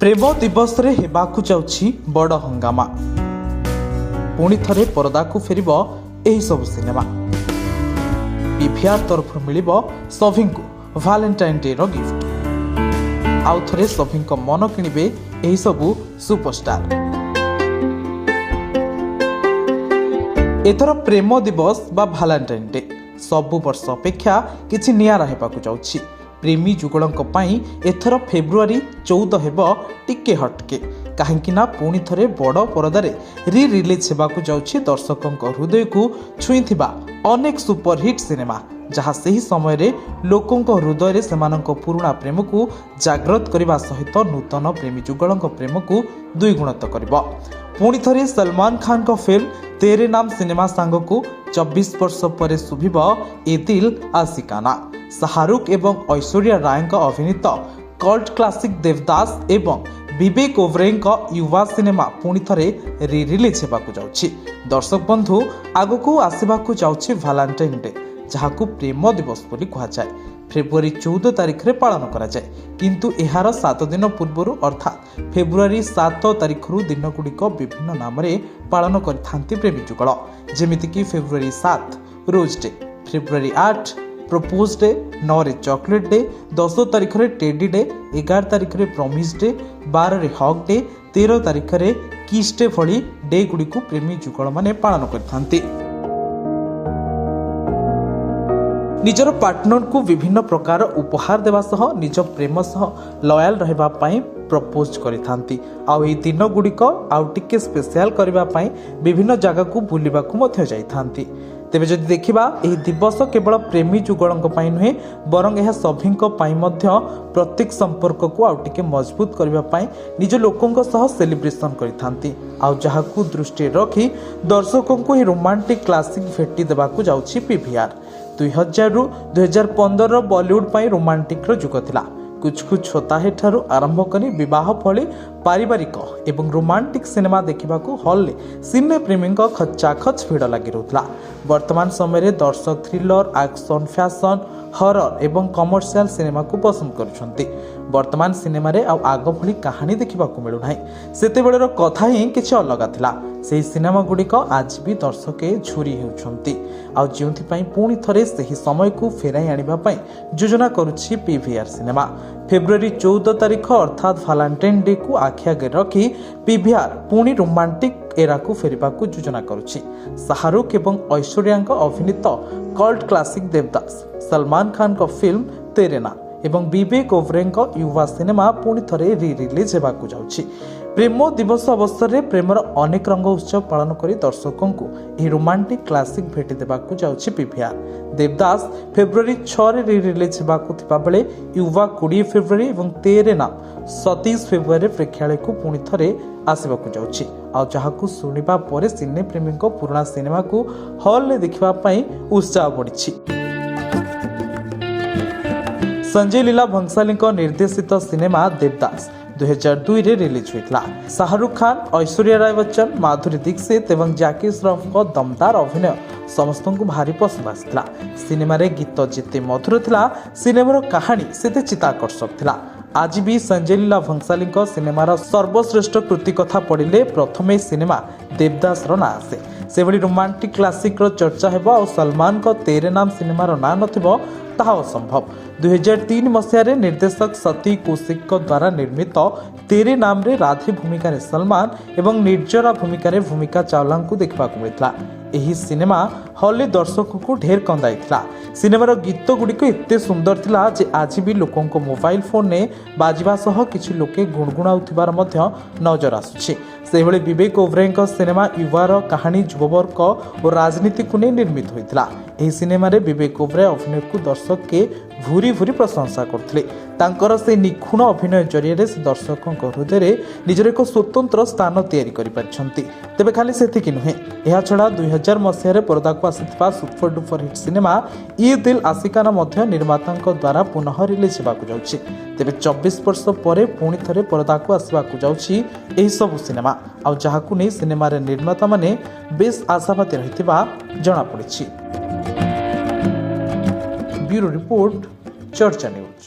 प्रेम दिवस रे हेबाकु जाउछि बड़ हंगामा। पुणी थरे परदा को फेरिब एही सब सिनेमा। पीवीआर तरफ मिलिब सभी को वैलेंटाइन डे रो गिफ्ट। आउ थरे सभी को मन किनिबे एही सबु सुपरस्टार। एथर प्रेम दिवस बा वैलेंटाइन डे सबु वर्ष अपेक्षा किछि नियारा हेबाकु जाउछि। प्रेमी जुगलंक पाई एथर फेब्रुआरी 14 हेब टिके हटके कहीं पुणी थरे बड़ परदारे रिलीज हेबाकु जाउछि दर्शकों हृदय को छुईथिबा अनेक सुपरहिट सिनेमा जहाँ सही समय रे लोकों हृदय रे सेमानंक पुराणा प्रेम को जागृत करने सहित नूतन प्रेमी जुगलंक प्रेम को द्विगुणित करिबो। पुणी थरे सलमान खान को फिल्म तेरे नाम सिनेमा सांग को 24 वर्ष पर शुभिब ए दिल आशिकाना। शाहरुख एवं ऐश्वर्या राय अभिनीत कल्ट क्लासिक देवदास एवं विवेक ओबेरॉय युवा सिनेमा पुणी थरे रिलीज हेबाकु जाउछि। दर्शक बंधु आगकू आसिबाकु जाउछि वैलेंटाइन डे जहाकू प्रेम दिवस बोली कहा जाए। फेब्रुआरी 14 तारिख रे पालन करा जाए किंतु एहार 7 दिन पूर्व अर्थात फेब्रुआरी 7 तारिख दिन गुड़िक विभिन्न नाम रे पालन करथांती प्रेमी जुगल। जेमिति कि February 7 rose day, February 8 propose day, 9 रे चॉकलेट डे, 10 तारिख रे टेडी डे, 11 तारिख रे प्रॉमिस डे, 12 रे हग डे, 13 तारिख रे किस डे भली डे गुड़ी को प्रेमी जुगल माने पालन करथांती। निजर पार्टनर को विभिन्न प्रकार उपहार देवा सह निज प्रेम सह लयाल रहबा पाई प्रपोज करिथांती। आउ ए दिन गुड़िक आउ टिके स्पेशल करबा पाई विभिन्न जगह को बुलिबा को मध्य जाइथांती। तेबे जदि देखिबा एही दिवस केवल प्रेमी जुगलंक पाई नुहे बरंग यह सभिंक पाई मध्य प्रत्येक संपर्क को आउ टिके मजबूत करबा पाई निज लोकंक सह सेलिब्रेशन करिथांती। आउ जहाकू दृष्टि रखी दर्शकों को रोमांटिक क्लासिक भेटी देबाकू जाउछि पीवीआर। 2000 रु 2015 बॉलीवुड पाई रोमांटिक रो जुग थिला। कुछ कुछ होता है ठारू आरंभ करी विवाह भली पारिवारिक एवं रोमांटिक सिनेमा देखिबाकू हॉल ले सिने प्रेमी खचाखच भिड़ लगी रहुतला। वर्तमान समय रे दर्शक थ्रिलर, एक्शन, फैशन, हॉरर एवं कमर्शियल सिनेमा को पसंद करुछंती। वर्तमान सिनेमा रे आ आग भली कहानी देखिबाकू मिलु नाही। सेतेबेळेर कथा ही किछि अलगा थिला। सेही सिनेमा गुड़िक आज भी दर्शके झुरी हेउछंती। आ जेउथि पई पुणी थरे सेही समय को फेराई आनिबा पई योजना करुछि पीवीआर सिनेमा। फेब्रुआरी 14 तारिख अर्थात वैलेंटाइन डे को आखि आगे रखी पीवीआर पुणी रोमांटिक एरा को फेरिबा को योजना करुछि। शाहरुख एवं ऐश्वर्या अभिनीत कल्ट क्लासिक देवदास, सलमान खान का फिल्म तेरे नाम एवं विवेक ओबेरॉय युवा सिनेमा पुणी थरे रिलीज हेबाकू जाउछि। प्रेम दिवस अवसर में प्रेमर अनेक रंग उत्सव पालन करी दर्शकों को यह रोमांटिक क्लासिक भेटी देबाकू जाउछि पीवीआर। देवदास फेब्रुआरी 6 रे रिलीज हेबाकू थिबा बेले युवा 20 फेब्रुआरी एवं तेरे नाम 27 फेब्रुआरी प्रेक्षालय को पुणी थरे आसिबाकू जाउछि। आ जहाकू सुनिबा परे सिने प्रेमी पुराना सिनेमा को हॉल ले देखिबा पई उत्साह बढ़िछि। संजय लीला भंसाली निर्देशित सिनेमा देवदास 2002 रे रिलीज हुई। शाहरुख खान, ऐश्वर्या राय बच्चन, माधुरी दीक्षित एवं जैकी श्रॉफ को दमदार अभिनय समस्त को भारी पसंद आसाला। सिनेमा रे गीत जिते मधुर थिला, सिनेमार कहानी सेते चित्ताकर्षक थिला। आज भी संजय लीला भंसाली सिनेमार सर्वश्रेष्ठ कृति कथा पढ़िले प्रथमे सिनेमा देवदास रो ना आसे। सेभली रोमांटिक क्लासिक रो चर्चा हेबो और सलमान को तेरे नाम सिनेमार ना नथिबो ताहा असंभव। 2003 मसीह निर्देशक सती कौशिक द्वारा निर्मित तेरे नाम रे राधे भूमिका रे सलमान एवं निर्जरा भूमिका रे भूमिका चावला को देखा मिलता। यही सिनेमा हॉल दर्शकों को ढेर कंदाइथिला। सिनेमार गीत गुड़िक एते सुंदर थिला जे आज भी लोकों को मोबाइल फोन ने बाजिबा सह किछि लोके गुणगुणाउथिबार मध्य नजर आसुछि। सेभली विवेक ओबेरॉय सिनेमा युवार कहानी युववर्ग और राजनीति को नहीं निर्मित होइथिला। एही सिनेमा रे विवेक ओबेरॉय अभिनय को दर्शक के भूरी भूरी प्रशंसा करथिले। तांकर से निखुण अभिनय जरिए से दर्शकों हृदय रे निजर एक स्वतंत्र स्थान तैयारी करि पारछंती। तेबे खाली सेतिकि नुहे, एहा छडा 2000 मसीह रे पर्दा को आसिथिबा सुपर डुपर हिट सिनेमा ये दिल आशिकाना मध्य निर्मातांक द्वारा पुनः रिलीज हेबाकू जाउछि। तेबे 24 वर्ष परे पुणी थरे पर्दा को आसिबाकू जाउछि एही सब सिनेमा। आ जहाकू नै सिनेमा रे निर्माता माने बेस आशावादी रहिथिबा जणा पड़िछि। ब्यूरो रिपोर्ट, चर्चा न्यूज।